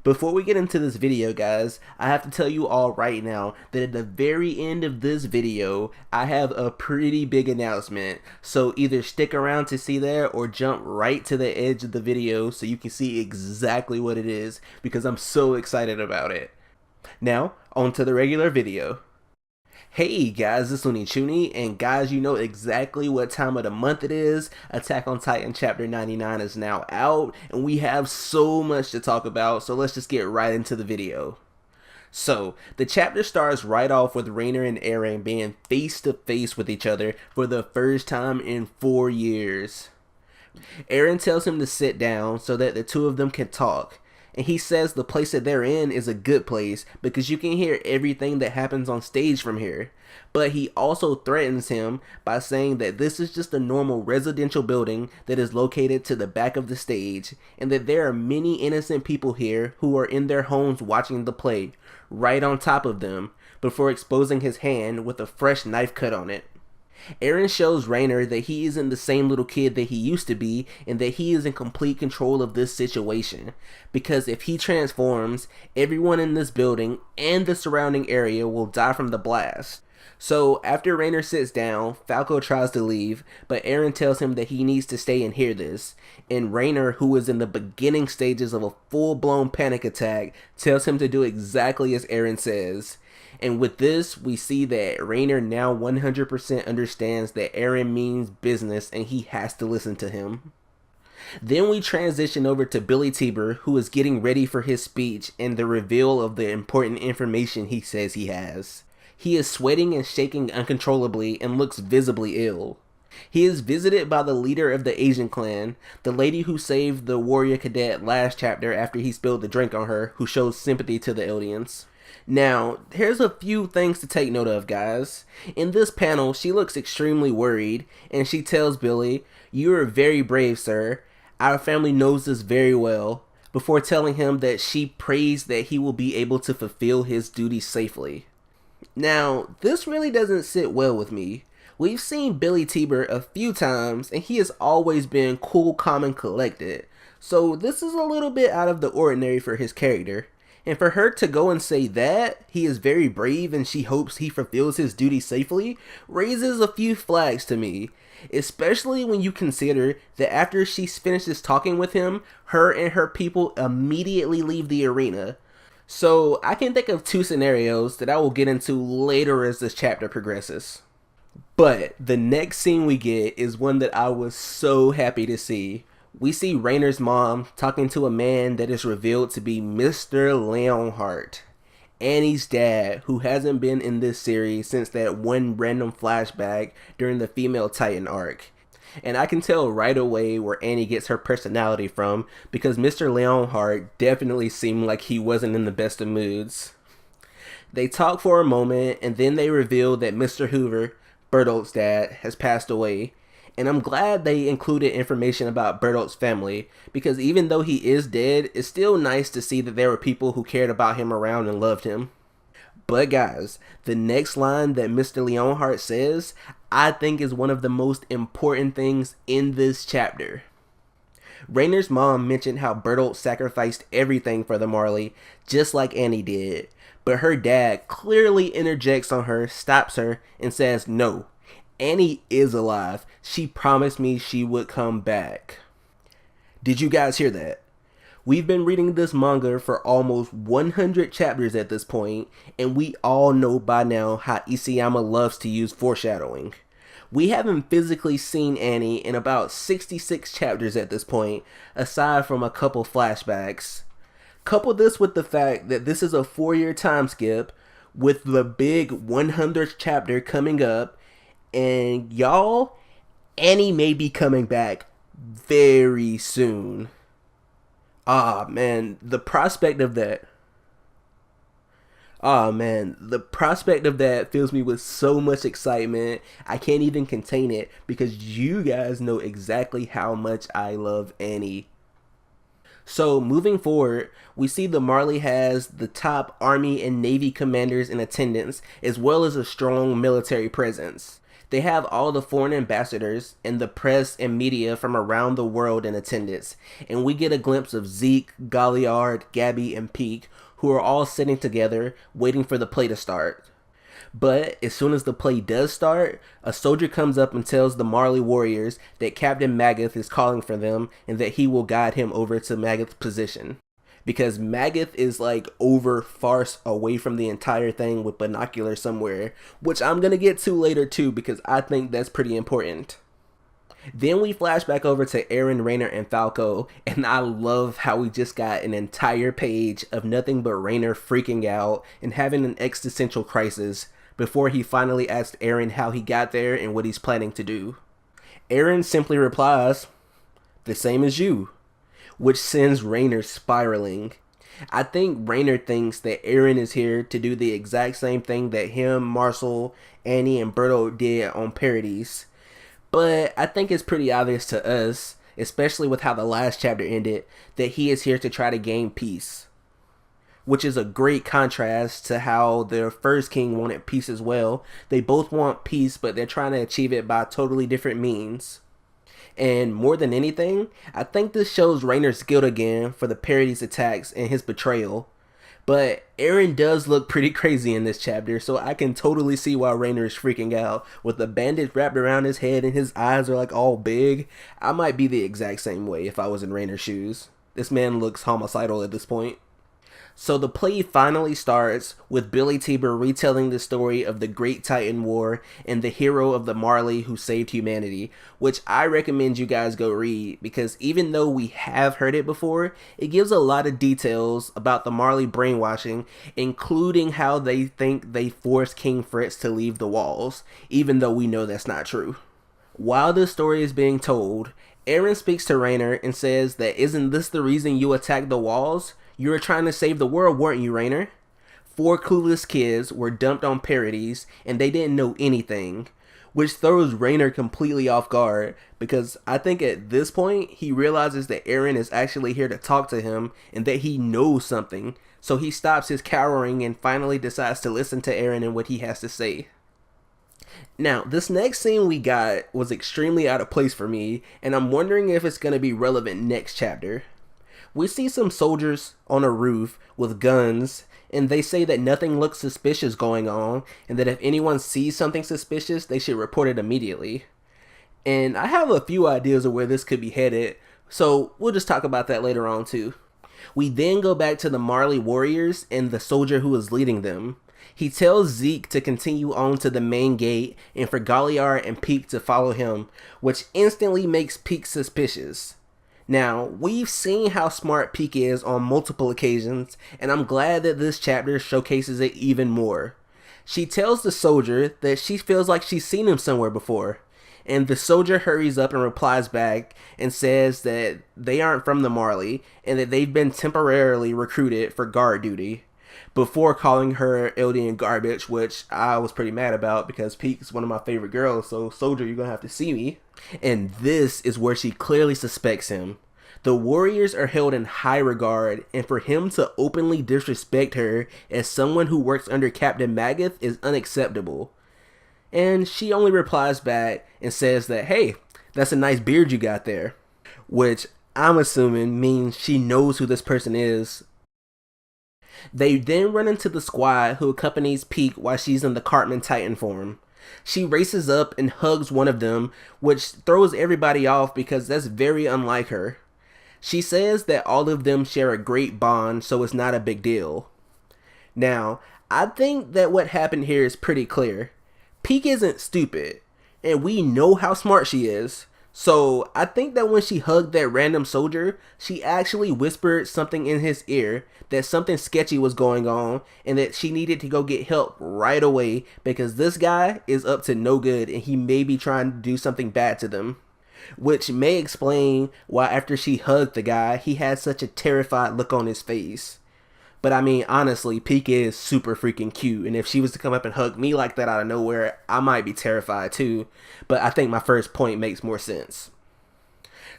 Before we get into this video, guys, I have to tell you all right now that at the very end of this video, I have a pretty big announcement. So either stick around to see that or jump right to the edge of the video so you can see exactly what it is, because I'm so excited about it. Now, on to the regular video. Hey guys, this is Unichuni, and guys, you know exactly what time of the month it is. Attack on Titan Chapter 99 is now out, and we have so much to talk about, so let's just get right into the video. So, the chapter starts right off with Reiner and Eren being face to face with each other for the first time in 4 years. Eren tells him to sit down so that the two of them can talk. And he says the place that they're in is a good place because you can hear everything that happens on stage from here. But he also threatens him by saying that this is just a normal residential building that is located to the back of the stage, and that there are many innocent people here who are in their homes watching the play, right on top of them, before exposing his hand with a fresh knife cut on it. Eren shows Reiner that he isn't the same little kid that he used to be, and that he is in complete control of this situation, because if he transforms, everyone in this building and the surrounding area will die from the blast. So after Reiner sits down, Falco tries to leave, but Eren tells him that he needs to stay and hear this, and Reiner, who is in the beginning stages of a full-blown panic attack, tells him to do exactly as Eren says. And with this, we see that Reiner now 100% understands that Eren means business and he has to listen to him. Then we transition over to Willy Tybur, who is getting ready for his speech and the reveal of the important information he says he has. He is sweating and shaking uncontrollably and looks visibly ill. He is visited by the leader of the Asian clan, the lady who saved the warrior cadet last chapter after he spilled the drink on her, who shows sympathy to the audience. Now, here's a few things to take note of, guys. In this panel, she looks extremely worried, and she tells Billy, "You are very brave, sir. Our family knows this very well," before telling him that she prays that he will be able to fulfill his duties safely. Now, this really doesn't sit well with me. We've seen Willy Tybur a few times, and he has always been cool, calm, and collected. So this is a little bit out of the ordinary for his character. And for her to go and say that he is very brave and she hopes he fulfills his duty safely raises a few flags to me. Especially when you consider that after she finishes talking with him, her and her people immediately leave the arena. So I can think of two scenarios that I will get into later as this chapter progresses. But the next scene we get is one that I was so happy to see. We see Reiner's mom talking to a man that is revealed to be Mr. Leonhardt, Annie's dad, who hasn't been in this series since that one random flashback during the female Titan arc. And I can tell right away where Annie gets her personality from, because Mr. Leonhardt definitely seemed like he wasn't in the best of moods. They talk for a moment, and then they reveal that Mr. Hoover, Bertolt's dad, has passed away. And I'm glad they included information about Bertolt's family, because even though he is dead, it's still nice to see that there were people who cared about him around and loved him. But guys, the next line that Mr. Leonhardt says, I think is one of the most important things in this chapter. Reiner's mom mentioned how Bertolt sacrificed everything for the Marley, just like Annie did. But her dad clearly interjects on her, stops her, and says no. Annie is alive. She promised me she would come back. Did you guys hear that? We've been reading this manga for almost 100 chapters at this point, and we all know by now how Isayama loves to use foreshadowing. We haven't physically seen Annie in about 66 chapters at this point, aside from a couple flashbacks. Couple this with the fact that this is a 4-year time skip, with the big 100th chapter coming up, and y'all, Annie may be coming back very soon. Ah man, the prospect of that. The prospect of that fills me with so much excitement. I can't even contain it, because you guys know exactly how much I love Annie. So moving forward, we see the Marley has the top Army and Navy commanders in attendance, as well as a strong military presence. They have all the foreign ambassadors and the press and media from around the world in attendance, and we get a glimpse of Zeke, Galliard, Gabby, and Peak, who are all sitting together waiting for the play to start. But as soon as the play does start, a soldier comes up and tells the Marley warriors that Captain Magath is calling for them and that he will guide him over to Magath's position. Because Magath is like over far away from the entire thing with binoculars somewhere, which I'm going to get to later too because I think that's pretty important. Then we flash back over to Eren, Reiner, and Falco, and I love how we just got an entire page of nothing but Reiner freaking out and having an existential crisis before he finally asks Eren how he got there and what he's planning to do. Eren simply replies, "The same as you," which sends Reiner spiraling. I think Reiner thinks that Eren is here to do the exact same thing that him, Marcel, Annie, and Berto did on Parodies. But I think it's pretty obvious to us, especially with how the last chapter ended, that he is here to try to gain peace. Which is a great contrast to how their first king wanted peace as well. They both want peace, but they're trying to achieve it by totally different means. And more than anything, I think this shows Reiner's guilt again for the Parodies attacks and his betrayal. But Eren does look pretty crazy in this chapter, so I can totally see why Reiner is freaking out. With the bandage wrapped around his head and his eyes are like all big, I might be the exact same way if I was in Reiner's shoes. This man looks homicidal at this point. So the play finally starts with Willy Tybur retelling the story of the Great Titan War and the hero of the Marley who saved humanity, which I recommend you guys go read because even though we have heard it before, it gives a lot of details about the Marley brainwashing, including how they think they forced King Fritz to leave the walls, even though we know that's not true. While this story is being told, Eren speaks to Reiner and says that isn't this the reason you attacked the walls? You were trying to save the world, weren't you, Reiner? 4 clueless kids were dumped on Parodies, and they didn't know anything, which throws Reiner completely off guard, because I think at this point, he realizes that Eren is actually here to talk to him, and that he knows something, so he stops his cowering and finally decides to listen to Eren and what he has to say. Now, this next scene we got was extremely out of place for me, and I'm wondering if it's going to be relevant next chapter. We see some soldiers on a roof with guns, and they say that nothing looks suspicious going on, and that if anyone sees something suspicious, they should report it immediately. And I have a few ideas of where this could be headed, so we'll just talk about that later on too. We then go back to the Marley warriors and the soldier who is leading them. He tells Zeke to continue on to the main gate and for Galliard and Peak to follow him, which instantly makes Peak suspicious. Now, we've seen how smart Peak is on multiple occasions, and I'm glad that this chapter showcases it even more. She tells the soldier that she feels like she's seen him somewhere before, and the soldier hurries up and replies back and says that they aren't from the Marley, and that they've been temporarily recruited for guard duty, before calling her Eldian garbage, which I was pretty mad about because Peak's one of my favorite girls, so soldier, you're gonna have to see me. And this is where she clearly suspects him. The warriors are held in high regard, and for him to openly disrespect her as someone who works under Captain Magath is unacceptable. And she only replies back and says that, hey, that's a nice beard you got there. Which I'm assuming means she knows who this person is. They then run into the squad who accompanies Peak while she's in the Cartman Titan form. She races up and hugs one of them, which throws everybody off because that's very unlike her. She says that all of them share a great bond, so it's not a big deal. Now, I think that what happened here is pretty clear. Peak isn't stupid, and we know how smart she is. So I think that when she hugged that random soldier, she actually whispered something in his ear that something sketchy was going on and that she needed to go get help right away because this guy is up to no good and he may be trying to do something bad to them. Which may explain why after she hugged the guy, he had such a terrified look on his face. But I mean, honestly, Peak is super freaking cute, and if she was to come up and hug me like that out of nowhere, I might be terrified too. But I think my first point makes more sense.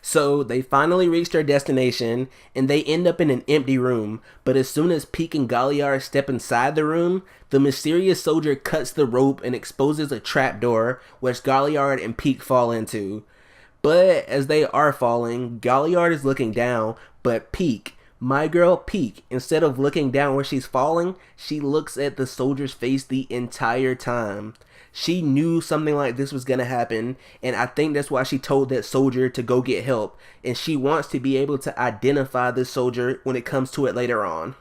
So they finally reach their destination and they end up in an empty room, but as soon as Peak and Galliard step inside the room, the mysterious soldier cuts the rope and exposes a trapdoor which Galliard and Peak fall into. But as they are falling, Galliard is looking down, but Peak, my girl Peak, instead of looking down where she's falling, she looks at the soldier's face the entire time. She knew something like this was gonna happen, and I think that's why she told that soldier to go get help, and she wants to be able to identify this soldier when it comes to it later on.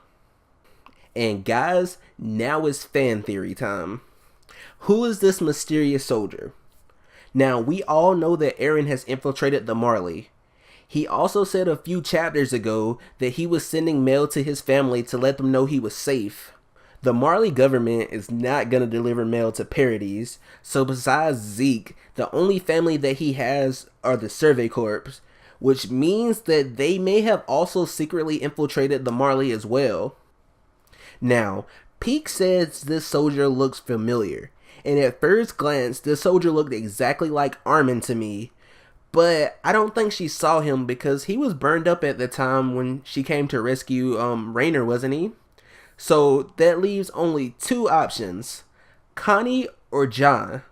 And guys, now it's fan theory time. Who is this mysterious soldier? Now, we all know that Eren has infiltrated the Marley. He also said a few chapters ago that he was sending mail to his family to let them know he was safe. The Marley government is not going to deliver mail to Paradis, so besides Zeke, the only family that he has are the Survey Corps, which means that they may have also secretly infiltrated the Marley as well. Now, Peak says this soldier looks familiar, and at first glance, this soldier looked exactly like Armin to me, but I don't think she saw him because he was burned up at the time when she came to rescue Reiner, wasn't he? So that leaves only two options, Connie or John.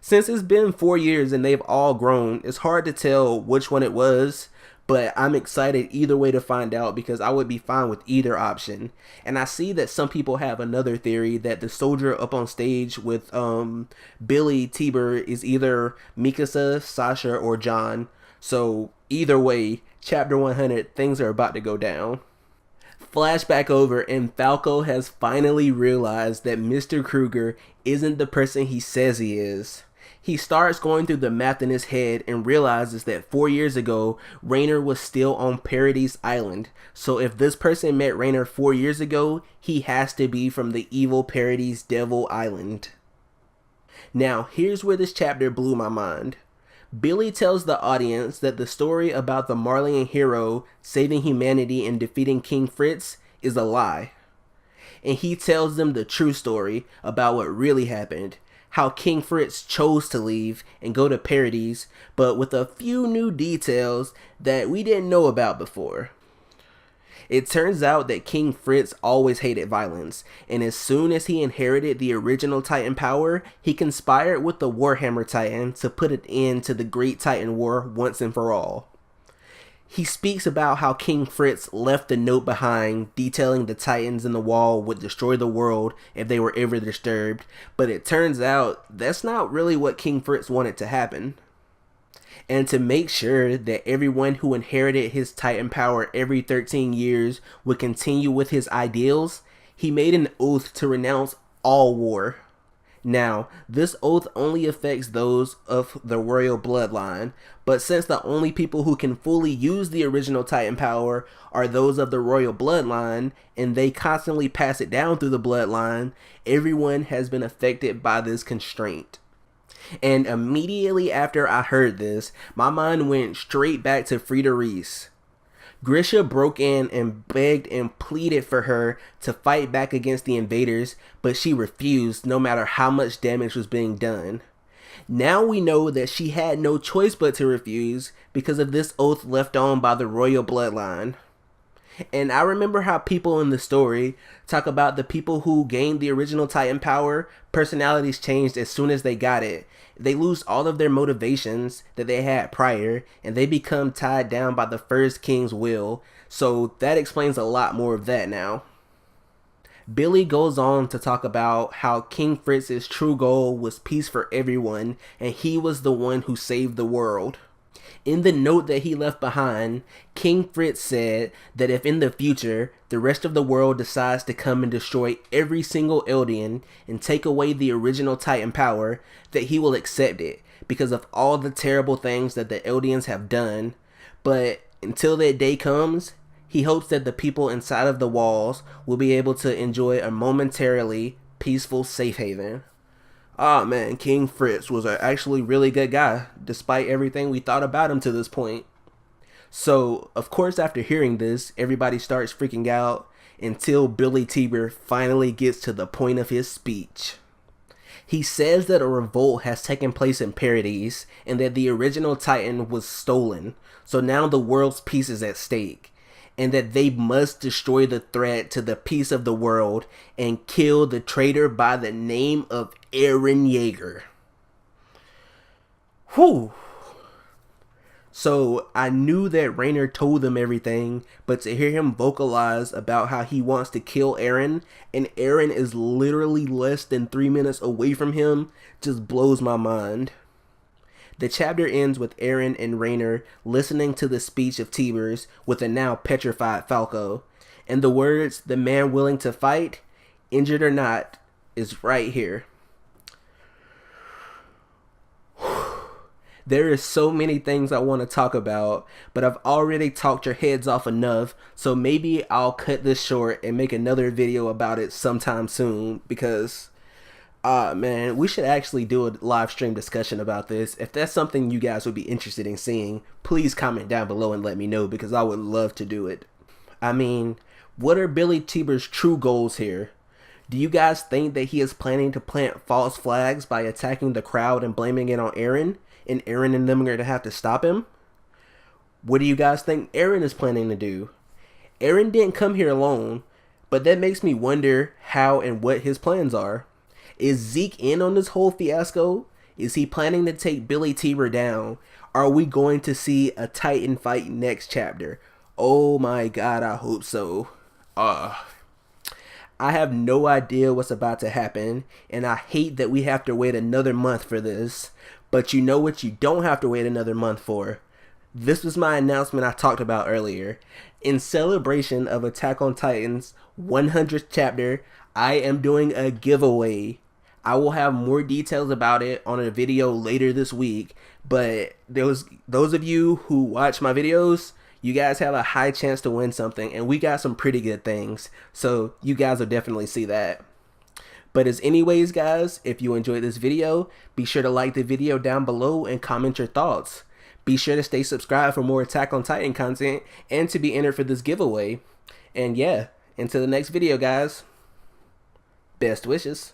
Since it's been 4 years and they've all grown, it's hard to tell which one it was, but I'm excited either way to find out because I would be fine with either option. And I see that some people have another theory that the soldier up on stage with Willy Tybur is either Mikasa, Sasha, or John. So either way, chapter 100, things are about to go down. Flashback over, and Falco has finally realized that Mr. Kruger isn't the person he says he is. He starts going through the math in his head and realizes that 4 years ago, Reiner was still on Paradis Island. So if this person met Reiner 4 years ago, he has to be from the evil Paradis Devil Island. Now, here's where this chapter blew my mind. Billy tells the audience that the story about the Marleyan hero saving humanity and defeating King Fritz is a lie. And he tells them the true story about what really happened. How King Fritz chose to leave and go to Paradis, but with a few new details that we didn't know about before. It turns out that King Fritz always hated violence, and as soon as he inherited the original Titan power, he conspired with the Warhammer Titan to put an end to the Great Titan War once and for all. He speaks about how King Fritz left a note behind detailing the Titans in the wall would destroy the world if they were ever disturbed, but it turns out that's not really what King Fritz wanted to happen. And to make sure that everyone who inherited his Titan power every 13 years would continue with his ideals, he made an oath to renounce all war. Now, this oath only affects those of the royal bloodline, but since the only people who can fully use the original Titan power are those of the royal bloodline, and they constantly pass it down through the bloodline, everyone has been affected by this constraint. And immediately after I heard this, my mind went straight back to Frida Reese. Grisha broke in and begged and pleaded for her to fight back against the invaders, but she refused no matter how much damage was being done. Now we know that she had no choice but to refuse because of this oath left on by the royal bloodline. And I remember how people in the story talk about the people who gained the original Titan power, personalities changed as soon as they got it. They lose all of their motivations that they had prior, and they become tied down by the first king's will. So that explains a lot more of that now. Billy goes on to talk about how King Fritz's true goal was peace for everyone, and he was the one who saved the world. In the note that he left behind, King Fritz said that if in the future, the rest of the world decides to come and destroy every single Eldian and take away the original Titan power, that he will accept it because of all the terrible things that the Eldians have done. But until that day comes, he hopes that the people inside of the walls will be able to enjoy a momentarily peaceful safe haven. Ah man, King Fritz was a actually really good guy, despite everything we thought about him to this point. So, of course, after hearing this, everybody starts freaking out until Willy Tybur finally gets to the point of his speech. He says that a revolt has taken place in Paradise and that the original Titan was stolen, so now the world's peace is at stake, and that they must destroy the threat to the peace of the world and kill the traitor by the name of Eren Yeager. Whew. So I knew that Reiner told them everything, but to hear him vocalize about how he wants to kill Eren, and Eren is literally less than 3 minutes away from him, just blows my mind. The chapter ends with Eren and Reiner listening to the speech of Tybur's with a now petrified Falco, and the words, "the man willing to fight, injured or not," is right here. There is so many things I want to talk about, but I've already talked your heads off enough, so maybe I'll cut this short and make another video about it sometime soon, because, man, we should actually do a live stream discussion about this. If that's something you guys would be interested in seeing, please comment down below and let me know, because I would love to do it. I mean, what are Willy Tybur's true goals here? Do you guys think that he is planning to plant false flags by attacking the crowd and blaming it on Eren? And Eren and them are going to have to stop him? What do you guys think Eren is planning to do? Eren didn't come here alone, but that makes me wonder how and what his plans are. Is Zeke in on this whole fiasco? Is he planning to take Willy Tybur down? Are we going to see a Titan fight next chapter? Oh my god, I hope so. I have no idea what's about to happen, and I hate that we have to wait another month for this. But you know what you don't have to wait another month for? This was my announcement I talked about earlier. In celebration of Attack on Titan's 100th chapter, I am doing a giveaway. I will have more details about it on a video later this week, but those of you who watch my videos, you guys have a high chance to win something, and we got some pretty good things, so you guys will definitely see that. But as anyways, guys, if you enjoyed this video, be sure to like the video down below and comment your thoughts. Be sure to stay subscribed for more Attack on Titan content and to be entered for this giveaway. And yeah, until the next video, guys, best wishes.